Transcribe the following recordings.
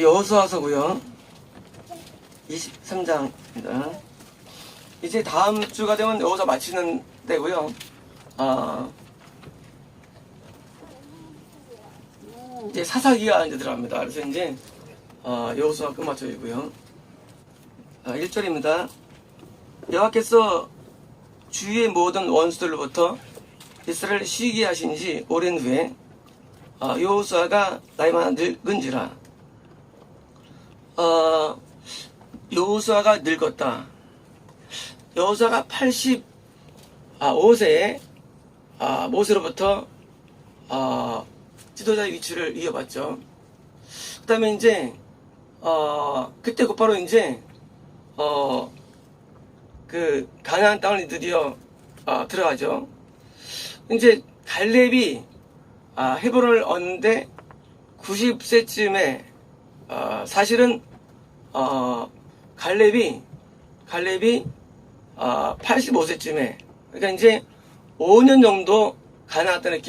여호수아서고요. 23장입니다. 이제 다음 주가 되면 여호수아 마치는 때고요. 이제 사사기가 이제 들어갑니다. 그래서 이제 여호수아 끝마쳐지고요. 1절입니다. 여호와께서 주위의 모든 원수들로부터 이스라엘을 쉬게 하신 지 오랜 후에 여호수아가 나이가 늙은지라. 여호수아가 늙었다. 여호수아가 85세에 모세로부터 지도자의 위치를 이어받죠. 그 다음에 이제 그때 곧바로 이제 그 가나안 땅을 드디어 들어가죠. 이제 갈렙이 헤브론을 얻는데 90세쯤에 사실은 갈렙이 85세쯤에, 그러니까 이제 5년 정도 가나안 땅을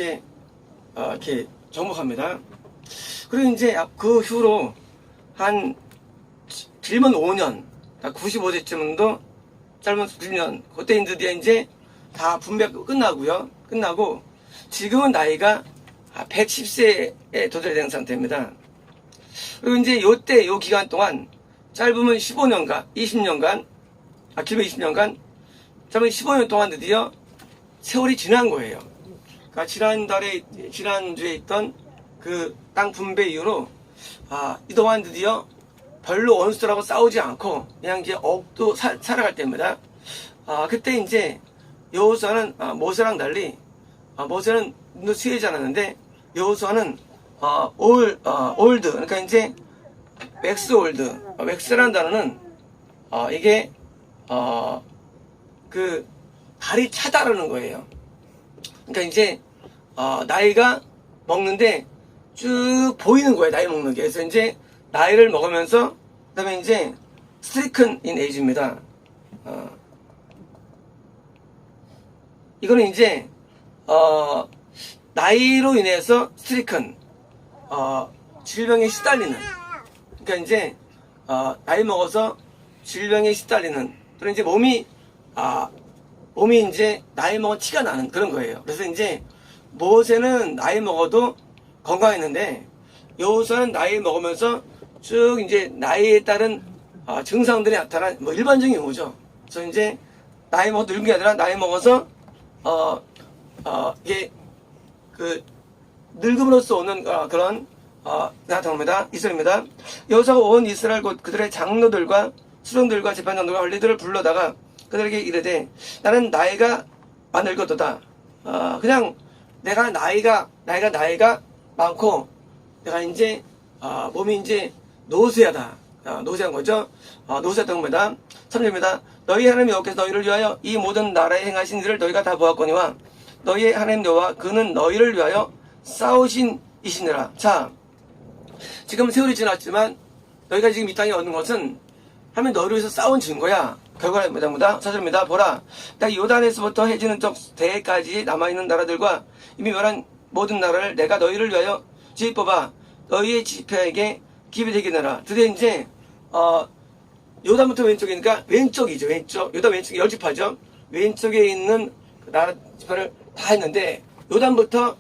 이렇게 정복합니다. 그리고 이제 그 후로 한 길면 5년, 95세쯤도 짧은 9년, 그때 드디어 이제 다 분배가 끝나고 지금은 나이가 110세에 도달된 상태입니다. 그리고 이제 요 기간 동안 짧으면 15년간, 20년간, 길면 20년간, 짧으면 15년 동안 드디어 세월이 지난 거예요. 그러니까 지난주에 있던 그 땅 분배 이후로 이동안 드디어 별로 원수들하고 싸우지 않고 그냥 이제 억도 살아갈 때입니다. 그때 이제 여호수아는 모세랑 달리 모세는 눈도 쓰이지 않았는데 여호수아는 올드, 그러니까 이제 맥스 올드. 맥스라는 단어는 이게 그 발이 차다라는 거예요. 그러니까 이제 나이가 먹는데 쭉 보이는 거예요. 나이 먹는 게. 그래서 이제 나이를 먹으면서 그다음에 이제 stricken in age입니다. 이거는 이제 나이로 인해서 stricken, 질병에 시달리는, 그러니까 이제 나이 먹어서 질병에 시달리는, 그런 이제 몸이 이제 나이 먹은 티가 나는 그런 거예요. 그래서 이제 모세는 나이 먹어도 건강했는데 여호수아는 나이 먹으면서 쭉 이제 나이에 따른 증상들이 나타난 뭐 일반적인 경우죠. 그래서 이제 나이 먹어도 늙은 게 아니라 나이 먹어서 이게 그 늙음으로써 오는 그런 나타납니다. 이슬입니다. 여호수아가 온 이스라엘 곧 그들의 장로들과 수령들과 재판장들과 관리들을 불러다가 그들에게 이르되 나는 나이가 늙었도다. 그냥 내가 나이가 많고 내가 이제 몸이 이제 노쇠하다. 노쇠한 거죠. 노쇠했던 겁니다. 3절입니다. 너희 하나님 여호와께서 너희를 위하여 이 모든 나라에 행하신 일을 너희가 다 보았거니와 너희의 하나님 여호와 그는 너희를 위하여 싸우신 이시니라. 자, 지금 세월이 지났지만 너희가 지금 이 땅에 얻는 것은 하나님 너희를 위해서 싸운 증거야. 결과입니다. 4절입니다. 보라, 딱 요단에서부터 해지는 쪽 대까지 남아있는 나라들과 이미 멸한 모든 나라를 내가 너희를 위하여 지휘뽑아 너희의 지폐에게 기업이 되게 내라. 드디어 이제 요단부터 왼쪽이니까 왼쪽이죠. 왼쪽. 요단 왼쪽에 10지파죠. 왼쪽에 있는 그 나라 지파를 다 했는데 요단부터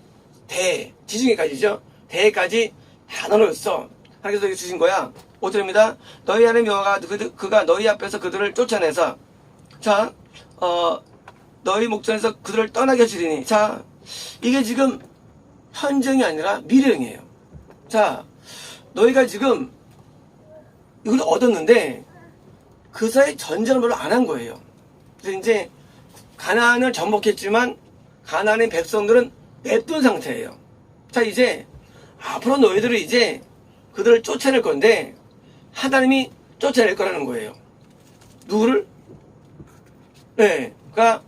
지중해까지죠. 대까지 다 나눠줬어. 하나님께서 주신 거야. 5절입니다. 너희 하나님 여호와가 그가 너희 앞에서 그들을 쫓아내서 자 너희 목전에서 그들을 떠나게 하시리니. 자, 이게 지금 현정이 아니라 미래형이에요. 자, 너희가 지금 이걸 얻었는데 그 사이 전쟁을 별로 안 한 거예요. 그래서 이제 가나안을 정복했지만 가나안의 백성들은 냅둔 상태예요. 자, 이제 앞으로 너희들을 이제 그들을 쫓아낼 건데 하나님이 쫓아낼 거라는 거예요. 누구를? 네, 그러니까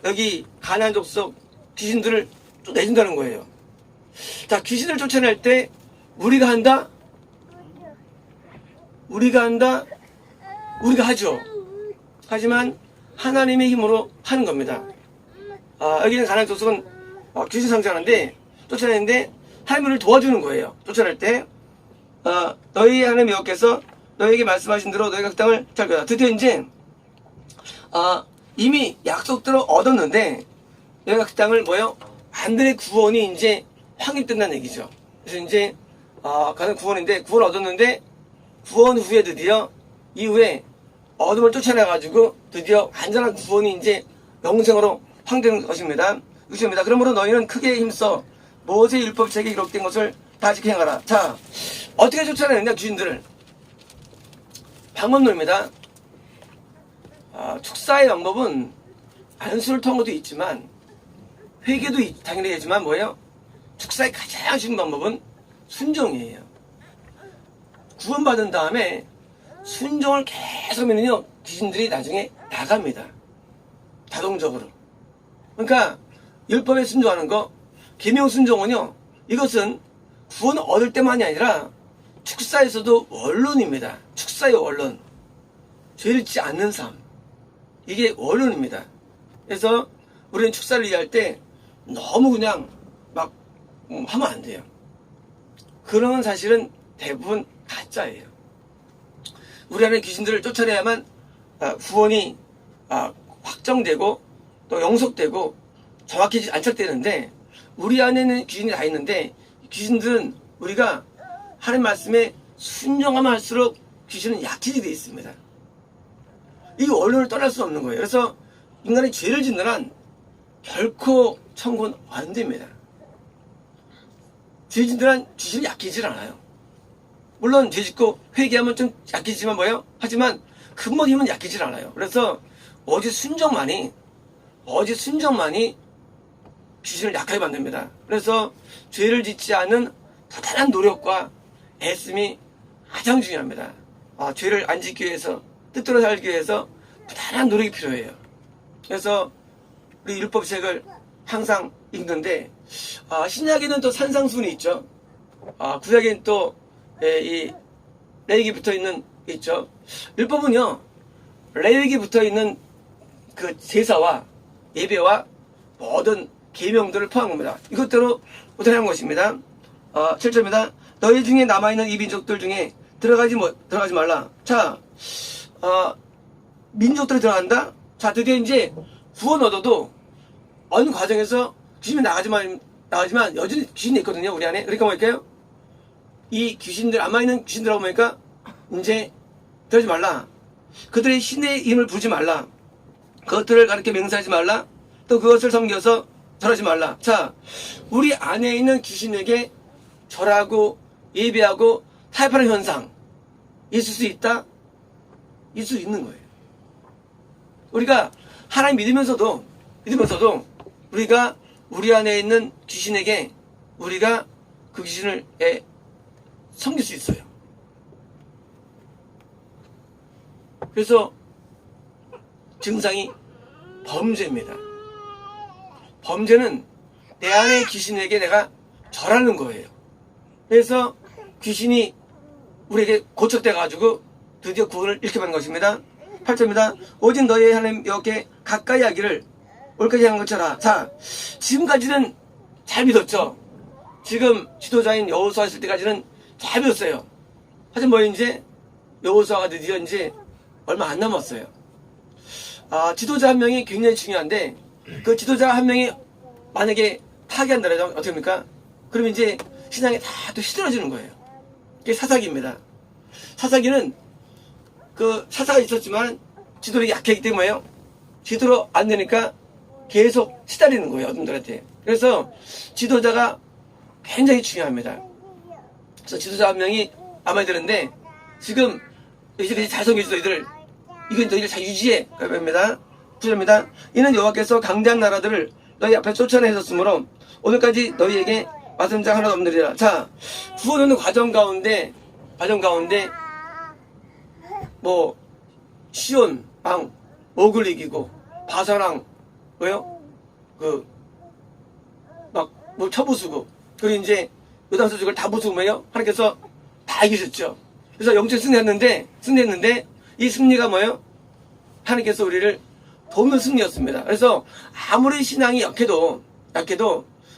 여기 가나안 족속 귀신들을 쫓아내준다는 거예요. 자, 귀신을 쫓아낼 때 우리가 한다? 우리가 하죠. 하지만 하나님의 힘으로 하는 겁니다. 여기는 가나안 족속은 귀신 상징하는데 쫓아내는데 하나님을 도와주는 거예요. 쫓아낼 때. 너희 하나님 여호와께서 너희에게 말씀하신 대로 너희가 그 땅을 잘 거다. 드디어 이제 이미 약속대로 얻었는데 너희가 그 땅을 뭐요? 반들의 구원이 이제 확립된다는 얘기죠. 그래서 이제 가는 구원인데 구원 얻었는데 구원 후에 드디어 이후에 어둠을 쫓아내가지고 드디어 완전한 구원이 이제 영생으로 확립되는 것입니다. 6절입니다. 그러므로 너희는 크게 힘써 모세의 율법책에 기록된 것을 다 지켜 행하라. 자, 어떻게 쫓아내느냐 귀신들을. 방법론입니다. 축사의 방법은 안수를 통한 것도 있지만 회개도 당연히 되지만 뭐예요? 축사의 가장 쉬운 방법은 순종이에요. 구원받은 다음에 순종을 계속 하면요 귀신들이 나중에 나갑니다. 자동적으로. 그러니까 율법에 순종하는 거, 계명 순종은요 이것은 구원을 얻을 때만이 아니라 축사에서도 원론입니다. 축사의 원론. 죄를 짓지 않는 삶. 이게 원론입니다. 그래서 우리는 축사를 이해할 때 너무 그냥 막 하면 안 돼요. 그러면 사실은 대부분 가짜예요. 우리 안에 귀신들을 쫓아내야만 구원이 확정되고 또 영속되고 정확히 안착되는데 우리 안에는 귀신이 다 있는데 귀신들은 우리가 하나님 말씀에 순종하면 할수록 귀신은 약해지게 되어 있습니다. 이 원론을 떠날 수 없는 거예요. 그래서 인간이 죄를 짓는 한 결코 천국은 안 됩니다. 죄 짓는 한 귀신이 약해지질 않아요. 물론 죄 짓고 회개하면 좀 약해지지만 뭐예요? 하지만 근본 힘은 약해지질 않아요. 그래서 오직 순종만이 귀신을 약하게 만듭니다. 그래서 죄를 짓지 않는 부단한 노력과 애씀이 가장 중요합니다. 죄를 안 짓기 위해서, 뜻대로 살기 위해서 부단한 노력이 필요해요. 그래서 우리 율법책을 항상 읽는데 신약에는 또 산상순이 있죠. 구약에는 또 이 레위기 붙어있는 있죠. 율법은요 레위기 붙어있는 그 제사와 예배와 모든 계명들을 포함합니다. 이것대로 못하는 것입니다. 7절입니다. 너희 중에 남아있는 이 민족들 중에 들어가지 말라. 자, 민족들이 들어간다? 자, 드디어 이제 구원 얻어도 어느 과정에서 귀신이 나가지만 여전히 귀신이 있거든요, 우리 안에. 그러니까 뭘까요? 이 귀신들, 남아있는 귀신들하고 보니까 이제 들어가지 말라. 그들의 신의 이름을 부르지 말라. 그것들을 가르쳐 맹세하지 말라. 또 그것을 섬겨서 절하지 말라. 자, 우리 안에 있는 귀신에게 절하고 예배하고 타협하는 현상 있을 수 있다? 있을 수 있는 거예요. 우리가 하나님 믿으면서도 우리가 우리 안에 있는 귀신에게 우리가 그 귀신을 섬길 수 있어요. 그래서 증상이 범죄입니다. 범죄는 내 안의 귀신에게 내가 절하는 거예요. 그래서 귀신이 우리에게 고척돼가지고 드디어 구원을 잃게 받는 것입니다. 8절입니다. 오직 너희의 하나님 여호와께 가까이 하기를 올까지 한 것처럼. 자, 지금까지는 잘 믿었죠. 지금 지도자인 여호수아 있을 때까지는 잘 믿었어요. 하지만 뭐 이제 여호수아가 드디어 이제 얼마 안 남았어요. 지도자 한 명이 굉장히 중요한데 그 지도자 한 명이 만약에 파괴한다면 어떻게 합니까? 그러면 이제 신앙이 다 또 시들어지는 거예요. 그게 사사기입니다. 사사기는 그 사사가 있었지만 지도력이 약하기 때문에요. 지도로 안 되니까 계속 시달리는 거예요, 어둠들한테. 그래서 지도자가 굉장히 중요합니다. 그래서 지도자 한 명이 남아야 되는데 지금 이들이 잘 섬기지 너희들 이건 너희들 잘 유지해. 그럽니다. 9절입니다. 이는 여호와께서 강대한 나라들을 너희 앞에 쫓아내셨으므로 오늘까지 너희에게 맞은 자 하나도 없느니라. 자, 구원하는 과정 가운데 뭐 시온 왕 목을 이기고 바사랑 왜요? 그 막 뭐 쳐부수고 그리고 이제 요단서족을 다 부수고 뭐예요? 하나님께서 다 이기셨죠. 그래서 영적 승리했는데 이 승리가 뭐예요? 하나님께서 우리를 돕는 승리였습니다. 그래서 아무리 신앙이 약해도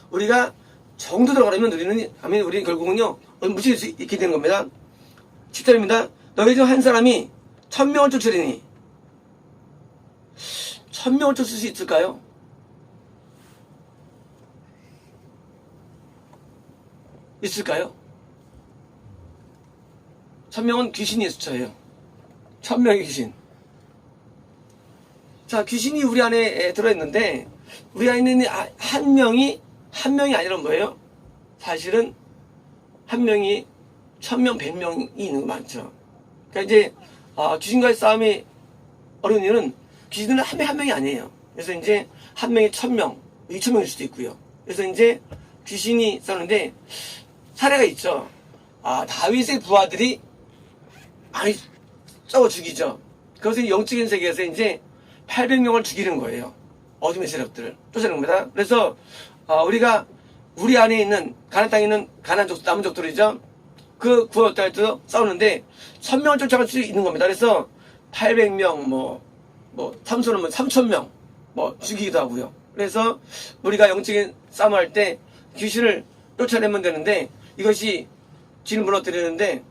우리가 정도대로 가려면 우리는 결국은요, 무시할 수 있게 되는 겁니다. 10절입니다. 너희 중 한 사람이 1000명을 쫓으리니 1000명을 쫓을 수 있을까요? 있을까요? 1000명은 귀신의 숫자예요. 1000명의 귀신. 자, 귀신이 우리 안에 들어있는데, 우리 안에 있는 한 명이 아니라 뭐예요? 사실은 한 명이 1000명, 100명이 있는 거 많죠. 그러니까 이제, 귀신과의 싸움이 어려운 이유는 귀신은 한 명이 아니에요. 그래서 이제 한 명이 1000명, 2000명일 수도 있고요. 그래서 이제 귀신이 싸우는데, 사례가 있죠. 다윗의 부하들이 많이 싸워 죽이죠. 그것은 영적인 세계에서 이제 800명을 죽이는 거예요. 어둠의 세력들을 쫓아내는 겁니다. 그래서 우리가 우리 안에 있는 가나안 땅에 있는 남은 족들이죠. 그 구원 딸도 싸우는데 1000명을 쫓아갈 수 있는 겁니다. 그래서 800명 삼손은 3000명 죽이기도 하고요. 그래서 우리가 영적인 싸움을 할 때 귀신을 쫓아내면 되는데, 이것이 진을 무너뜨리는데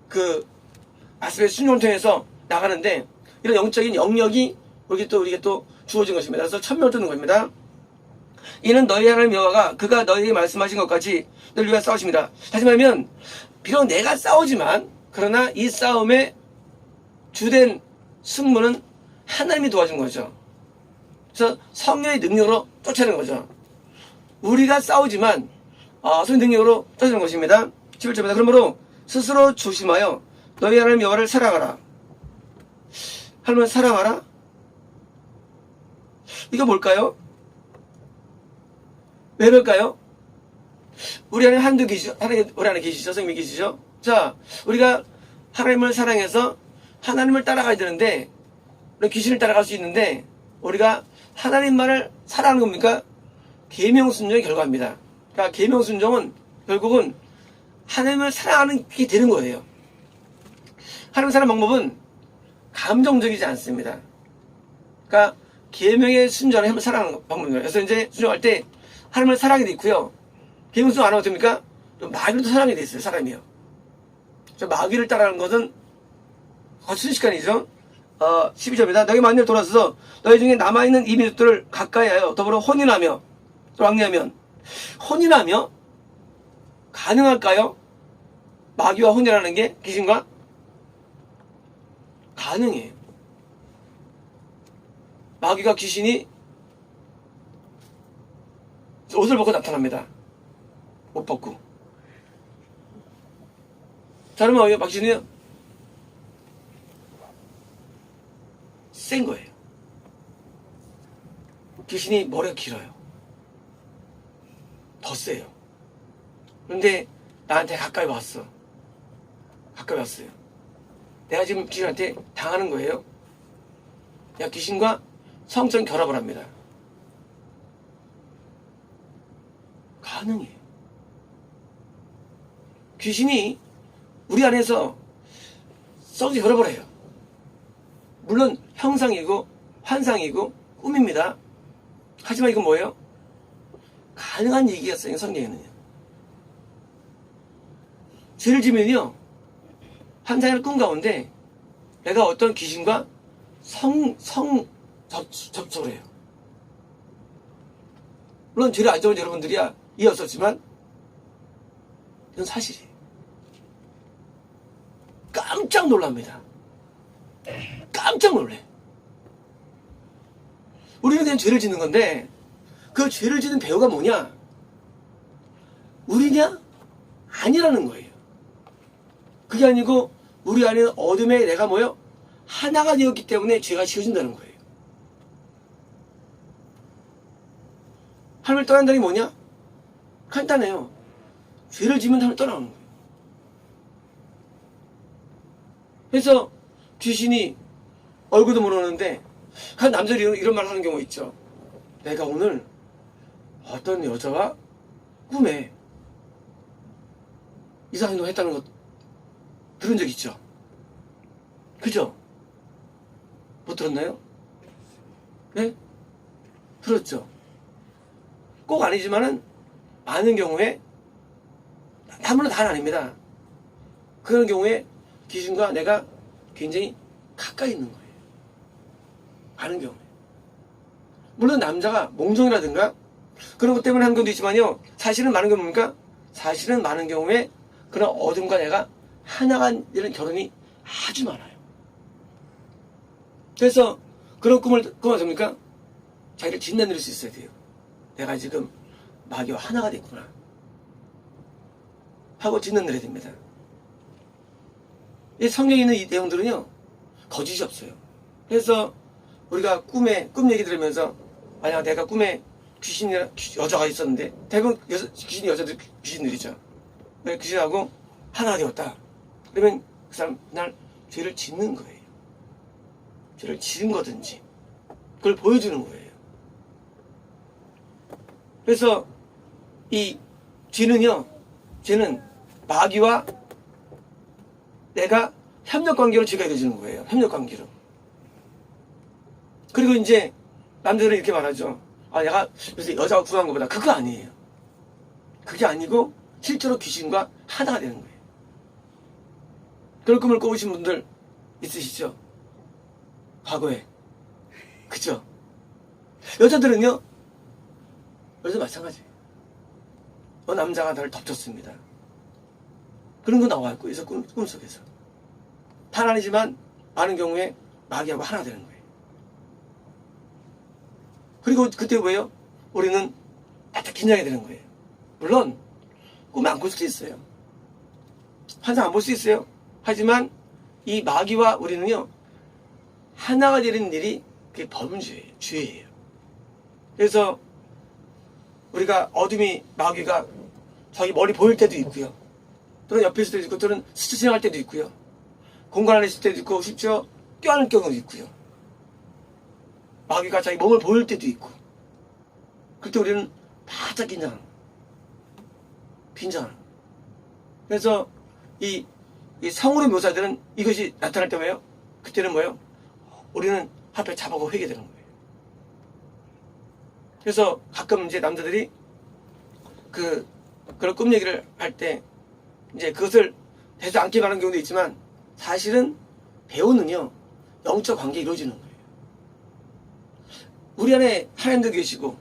그 말씀의 순종을 통해서 나가는데, 이런 영적인 영역이 우리에게 또 주어진 것입니다. 그래서 1000명을 쫓는 겁니다. 이는 너희 하나님 여호와가 그가 너희에게 말씀하신 것까지 너희를 위하여 싸우십니다. 다시 말하면 비록 내가 싸우지만, 그러나 이 싸움의 주된 승부는 하나님이 도와준 거죠. 그래서 성령의 능력으로 쫓아내는 거죠. 우리가 싸우지만 성령의 능력으로 쫓아내는 것입니다. 11절입니다. 그러므로 스스로 조심하여 너희 하나님 여호와를 사랑하라. 하나님을 사랑하라? 이거 뭘까요? 왜 그럴까요? 우리 안에 하나님 우리 안에 계시죠? 성령이 계시죠? 자, 우리가 하나님을 사랑해서 하나님을 따라가야 되는데, 우리 귀신을 따라갈 수 있는데, 우리가 하나님만을 사랑하는 겁니까? 계명 순종의 결과입니다. 그러니까 계명 순종은 결국은 하나님을 사랑하는 게 되는 거예요. 하나님을 사랑하는 방법은 감정적이지 않습니다. 그러니까 계명의 순종을 하나님을 사랑하는 방법입니다. 그래서 이제 순종할 때 하나님을 사랑하게 돼 있고요. 계명 순종 안 하면 됩니까? 또 마귀도 사랑하게 돼 있어요, 사람이요. 마귀를 따라하는 것은 순식간이죠. 12절입니다. 너희 만일 돌아서서 너희 중에 남아있는 이 민족들을 가까이하여 더불어 혼인하며, 또 왕래하면, 혼인하며 가능할까요? 마귀와 혼인하는 게 귀신과? 가능해요. 마귀가 귀신이 옷을 벗고 나타납니다. 옷 벗고. 자, 그러면 마귀는요? 센 거예요. 귀신이 머리가 길어요. 더 세요. 그런데 나한테 가까이 왔어요. 내가 지금 귀신한테 당하는 거예요. 내가 귀신과 성적 결합을 합니다. 가능해요. 귀신이 우리 안에서 성적 결합을 해요. 물론 형상이고 환상이고 꿈입니다. 하지만 이건 뭐예요? 가능한 얘기였어요, 성경에는요. 죄를 지면요, 환상이나 꿈 가운데 내가 어떤 귀신과 접촉을 해요. 물론 죄를 안 적은 여러분들이야 이해했었지만 이건 사실이에요. 깜짝 놀랍니다. 깜짝 놀래. 우리는 그냥 죄를 짓는 건데, 그 죄를 짓는 배우가 뭐냐? 우리냐? 아니라는 거예요. 그게 아니고 우리 안에 어둠에 내가 뭐요? 하나가 되었기 때문에 죄가 지어진다는 거예요. 하나님을 떠난다는 게 뭐냐? 간단해요. 죄를 지면 하나님을 떠나는 거예요. 그래서 귀신이 얼굴도 모르는데, 한 남자들이 이런 말 하는 경우 있죠. 내가 오늘 어떤 여자와 꿈에 이상한 행동을 했다는 거 들은 적 있죠? 그죠? 못 들었나요? 네? 들었죠? 꼭 아니지만은 많은 경우에, 다물론 다는 아닙니다. 그런 경우에 귀신과 내가 굉장히 가까이 있는 거예요. 많은 경우에. 물론 남자가 몽종이라든가 그런 것 때문에 하는 경우도 있지만요. 사실은 많은 경우 뭡니까? 사실은 많은 경우에 그런 어둠과 내가 하나가 되는 결혼이 아주 많아요. 그래서 그런 꿈을 꾸면 됩니까? 자기를 진단내릴 수 있어야 돼요. 내가 지금 마귀와 하나가 됐구나 하고 진단내려야 됩니다. 이 성경에 있는 이 내용들은요 거짓이 없어요. 그래서 우리가 꿈 얘기 들으면서 만약 내가 꿈에 여자가 있었는데, 대부분 귀신이 여자들 귀신들이죠. 귀신하고 하나가 되었다. 그러면 그 사람 날 죄를 짓는 거예요. 죄를 지은 거든지 그걸 보여주는 거예요. 그래서 이 죄는 마귀와 내가 협력관계로 죄가 이루어지는 거예요. 협력관계로. 그리고 이제 남자들은 이렇게 말하죠. 아, 내가 요새 여자가 구한 것보다. 그거 아니에요. 그게 아니고 실제로 귀신과 하나가 되는 거예요. 그런 꿈을 꿔보신 분들 있으시죠? 과거에. 그죠? 여자들은요, 여자 마찬가지예요. 남자가 나를 덮쳤습니다. 그런 거 나와요. 그래서 꿈속에서. 단 아니지만 많은 경우에 마귀하고 하나가 되는 거예요. 그리고 그때 뭐예요? 우리는 딱 긴장이 되는 거예요. 물론 꿈에 안 꿀 수도 있어요. 환상 안 볼 수 있어요. 하지만 이 마귀와 우리는요 하나가 되는 일이 그게 범죄예요. 죄예요. 그래서 우리가 어둠이 마귀가 자기 머리 보일 때도 있고요. 또는 옆에 있을 때도 있고, 또는 스쳐 지나갈 때도 있고요. 공간 안에 있을 때도 있고, 심지어 껴안을 경우도 있고요. 마귀가 자기 몸을 보일 때도 있고. 그때 우리는 바짝 긴장하는 거예요. 그래서 이 성으로 묘사되는 이것이 나타날 때 뭐예요? 그때는 뭐예요? 우리는 앞에 잡아고 회개되는 거예요. 그래서 가끔 이제 남자들이 그런 꿈 얘기를 할 때 이제 그것을 대수 않게 말하는 경우도 있지만, 사실은 배우는요 영적 관계가 이루어지는 거예요. 우리 안에 하나님도 계시고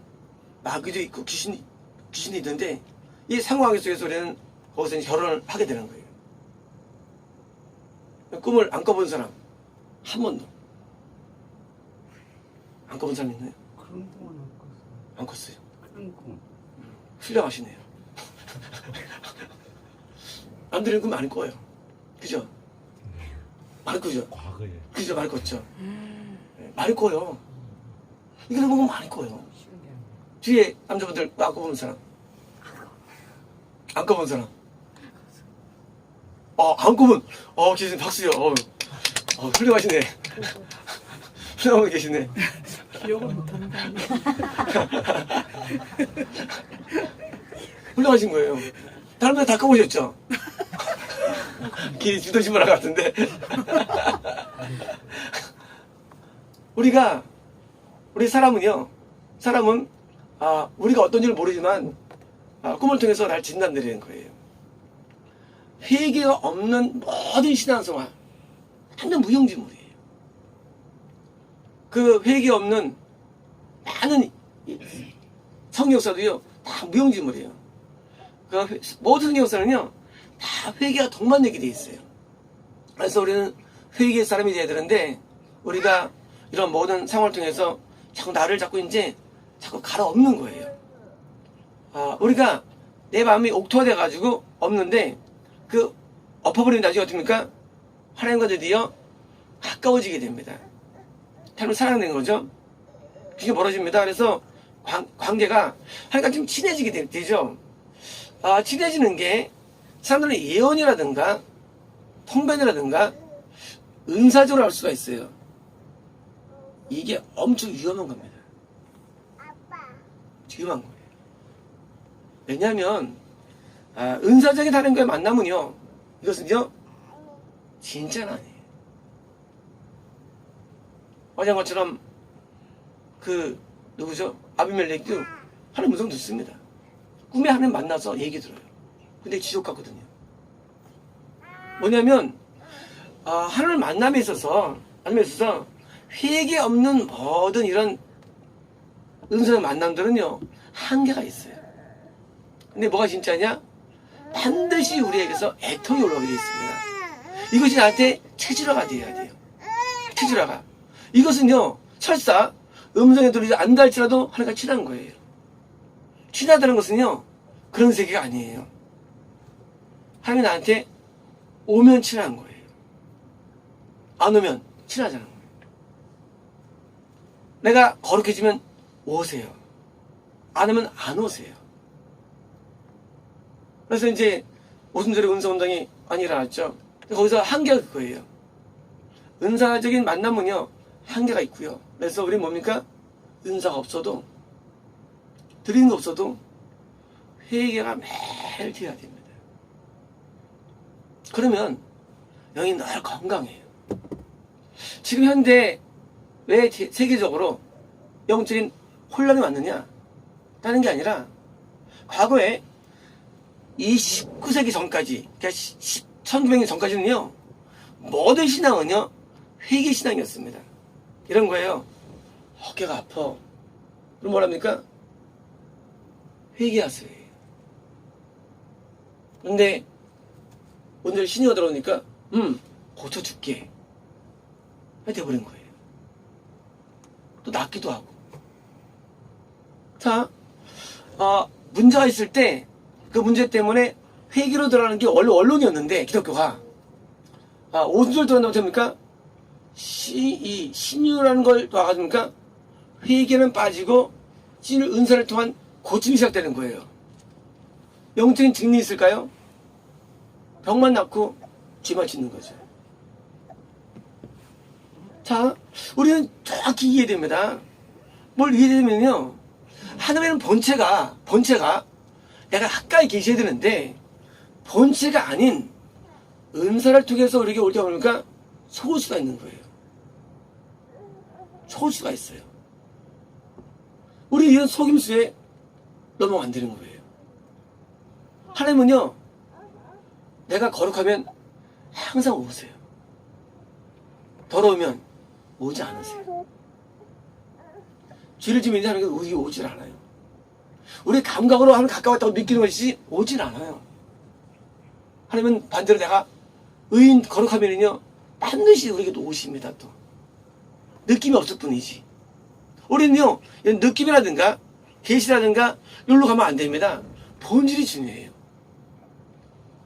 마귀도 있고 귀신이 있는데, 이 상황 속에서 우리는 거기서 이제 결혼을 하게 되는 거예요. 꿈을 안 꿔본 사람 한 번도 안 꿔본 사람 있나요? 그런 꿈은 안 꿨어요. 그런 꿈. 훌륭하시네요. 남들은 꿈 많이 꿔요. 그죠? 많이 꿔죠? 과거에. 그죠? 많이 꿨죠? 많이 꿔요. 이런 꿈은 많이 꿔요. 뒤에 남자분들 안 꿔본 사람? 안 꿔본 사람? 안 꿔본, 계신 박수요. 훌륭하시네. 훌륭하게 계시네. 기억을 못하는 거 아니야? 훌륭하신 거예요. 다른 분들 다 꿔보셨죠? 길이 주도신문화 같은데. 우리 사람은 우리가 어떤지를 모르지만 꿈을 통해서 날 진단내리는 거예요. 회개가 없는 모든 신앙생활 완전 무용지물이에요. 그 회개 없는 많은 성경서도요 다 무용지물이에요. 그 모든 성경서는요 다 회개가 동반되게 돼 있어요. 그래서 우리는 회개의 사람이 돼야 되는데, 우리가 이런 모든 상황을 통해서 자꾸 나를 자꾸 갈아엎는 거예요. 우리가 내 마음이 옥토화돼 가지고 없는데, 그 엎어버리면 나중에 어떻습니까? 하나님과 드디어 가까워지게 됩니다. 하나님 사랑되는 거죠. 그게 멀어집니다. 그래서 관계가 하나님과 좀 친해지게 되죠. 친해지는 게 사람들은 예언이라든가 통변이라든가 은사적으로 할 수가 있어요. 이게 엄청 위험한 겁니다. 위험한 거예요. 왜냐하면 은사적인 하나님과의 만남은요, 이것은요 진짜는 아니에요. 어제한 것처럼 누구죠? 아비멜렉도 하나님 음성 듣습니다. 꿈에 하나님 만나서 얘기 들어요. 근데 지옥 같거든요. 뭐냐면 하나님을 만남에 있어서 회개 없는 모든 이런 은사의 만남들은요 한계가 있어요. 근데 뭐가 진짜냐? 반드시 우리에게서 애통이 올라오게 되어 있습니다. 이것이 나한테 체질화가 되어야 돼요. 체질화가. 이것은요 설사 음성에 들리지 않는다 할지라도 하나님과 친한 거예요. 친하다는 것은요 그런 세계가 아니에요. 하나님이 나한테 오면 친한 거예요. 안 오면 친하자는 거예요. 내가 거룩해지면 오세요. 안 오면 안 오세요. 그래서 이제 오순절에 은사운동이 많이 일어났죠. 거기서 한계가 그거예요. 은사적인 만남은요 한계가 있고요. 그래서 우리 뭡니까? 은사가 없어도 드리는 거 없어도 회개가 매일 돼야 됩니다. 그러면 영이 늘 건강해요. 지금 현대 왜 세계적으로 영적인 혼란이 왔느냐? 다른 게 아니라 과거에 이 19세기 전까지, 그러니까 1900년 전까지는요 모든 신앙은요 회개 신앙이었습니다. 이런 거예요. 어깨가 아파. 그럼 뭐랍니까? 회개하세요. 근데 오늘 신이가 들어오니까 고쳐줄게 돼버린 거예요. 또 낫기도 하고. 자, 문제가 있을 때 그 문제 때문에 회개로 들어가는 게 원래 원론이었는데 기독교가 오순절 들어간다고 됩니까? 신유라는 걸 와가지고니까 회개는 빠지고 신유 은사를 통한 고침이 시작되는 거예요. 영적인 증리 있을까요? 병만 낫고 죄만 짓는 거죠. 자, 우리는 정확히 이해됩니다. 뭘 이해되면요, 하나님은 본체가 내가 가까이 계셔야 되는데 본체가 아닌 은사를 통해서 우리에게 올 때 보니까 속을 수가 있는 거예요. 속을 수가 있어요. 우리 이런 속임수에 넘어가면 안 되는 거예요. 하나님은요 내가 거룩하면 항상 오세요. 더러우면 오지 않으세요. 죄를 지면 하는 게 우리에게 오질 않아요. 우리 감각으로 하나님 가까웠다고 느끼는 것이 오질 않아요. 하나님은 반대로 내가 의인 거룩하면은요 반드시 우리에게도 오십니다. 또 느낌이 없을 뿐이지. 우리는요 이런 느낌이라든가 계시라든가 여기로 가면 안 됩니다. 본질이 중요해요.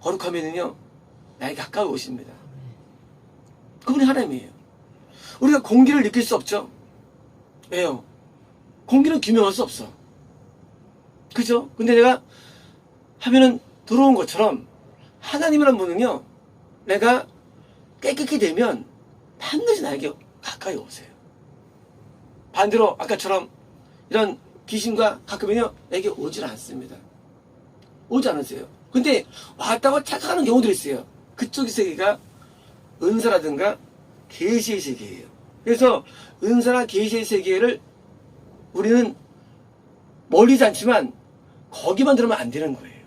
거룩하면은요 나에게 가까이 오십니다. 그분이 하나님이에요. 우리가 공기를 느낄 수 없죠. 왜요? 공기는 규명할 수 없어. 그죠? 근데 내가 하면은 들어온 것처럼 하나님이란 분은요 내가 깨끗이 되면 반드시 나에게 가까이 오세요. 반대로 아까처럼 이런 귀신과 가끔은요 내게 오질 않습니다. 오지 않으세요. 근데 왔다고 착각하는 경우들이 있어요. 그쪽의 세계가 은사라든가 계시의 세계예요. 그래서 은사나 계시의 세계를 우리는 멀리지 않지만 거기만 들으면 안 되는 거예요.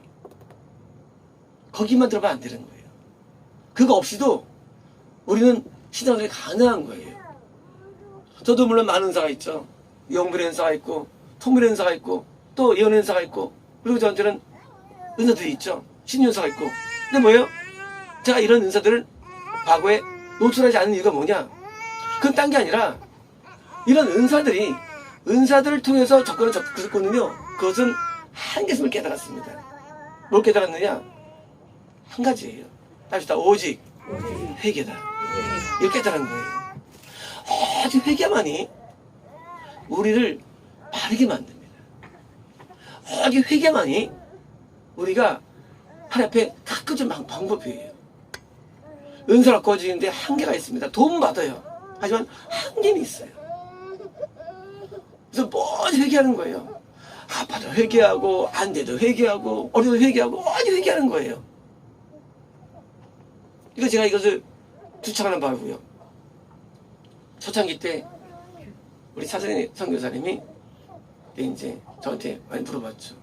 거기만 들으면 안 되는 거예요. 그거 없이도 우리는 신앙생활이 가능한 거예요. 저도 물론 많은 은사가 있죠. 영분의 은사가 있고 통분의 은사가 있고 또 예언의 은사가 있고 그리고 저한테는 은사들이 있죠. 신의 은사가 있고. 근데 뭐예요? 제가 이런 은사들을 과거에 노출하지 않은 이유가 뭐냐? 그건 딴 게 아니라 이런 은사들을 통해서 접근을 접근했거든요. 그것은 한계심을 깨달았습니다. 뭘 깨달았느냐? 한 가지예요. 합시다. 오직 회개다. 이렇게 깨달은 거예요. 오직 회개만이 우리를 바르게 만듭니다. 오직 회개만이 우리가 하나님 앞에 가까워진 방법이에요. 은사를 거지는데 한계가 있습니다. 도움 받아요. 하지만 한계는 있어요. 그래서 뭐지 회개하는 거예요. 아파도 회개하고 안 돼도 회개하고 어려도 회개하고 어디 회개하는 거예요. 이거 제가 이것을 주창하는 바고요. 초창기 때 우리 차선희 선교사님이 이제 저한테 많이 물어봤죠.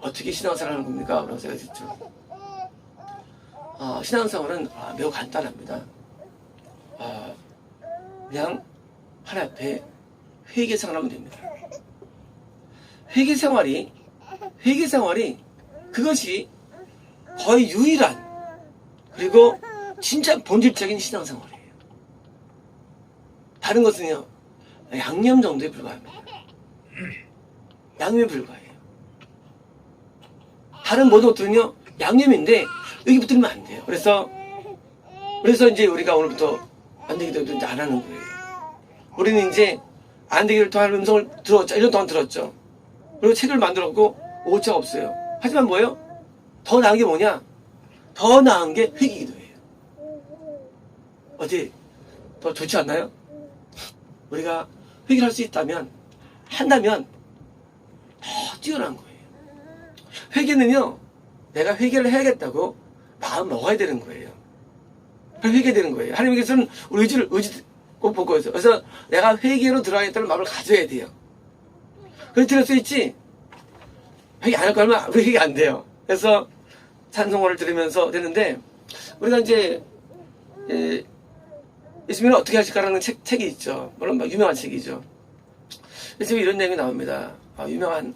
어떻게 신앙생활 하는 겁니까? 라고 제가 듣죠. 신앙생활은 매우 간단합니다. 그냥 하나님 앞에 회개생활 하면 됩니다. 회개생활이 그것이 거의 유일한 그리고 진짜 본질적인 신앙생활이에요. 다른 것은요 양념 정도에 불과합니다. 양념에 불과해요. 다른 모든 것들은요 양념인데 여기 붙들면 안 돼요. 그래서 이제 우리가 오늘부터 안 되기도 이제 안 하는 거예요. 우리는 이제 안 되기를 토할 음성을 들었죠. 1년 동안 들었죠. 그리고 책을 만들었고 오차가 없어요. 하지만 뭐예요? 더 나은 게 뭐냐? 더 나은 게 회개기도예요. 어디 더 좋지 않나요? 우리가 회개를 할 수 한다면 더 뛰어난 거예요. 회개는요, 내가 회개를 해야겠다고 마음 먹어야 되는 거예요. 회개되는 거예요. 하나님께서는 우리 의지 꼭 보고 있어요. 그래서 내가 회개로 들어가겠다는 마음을 가져야 돼요. 그렇게 들을 수 있지? 회개 안 할 거면 회개 안 돼요. 그래서 찬송호를 들으면서 되는데, 우리가 이제, 예수님은 어떻게 하실까라는 책이 있죠. 물론 막 유명한 책이죠. 그래서 이런 내용이 나옵니다. 유명한,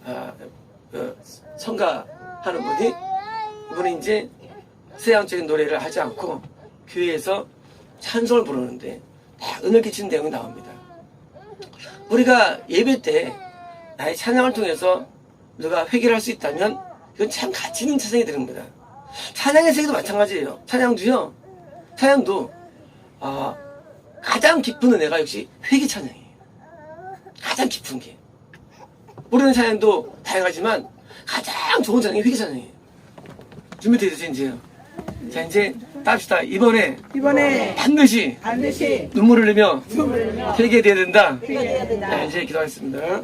성가하는 분이, 이분이 이제 세상적인 노래를 하지 않고 교회에서 찬송을 부르는데 딱 은을 끼치는 내용이 나옵니다. 우리가 예배 때 나의 찬양을 통해서 우리가 회개를 할 수 있다면 이건 참 가치 있는 찬양이 되는 겁니다. 찬양의 세계도 마찬가지예요. 찬양도 가장 깊은 은혜가 역시 회개 찬양이에요. 가장 깊은 게. 모르는 찬양도 다양하지만 가장 좋은 찬양이 회개 찬양이에요. 준비되셨죠, 이제요? 자, 이제 따합시다. 이번에 반드시 눈물을 흘리며 회개해야 된다. 자, 이제 기도하겠습니다.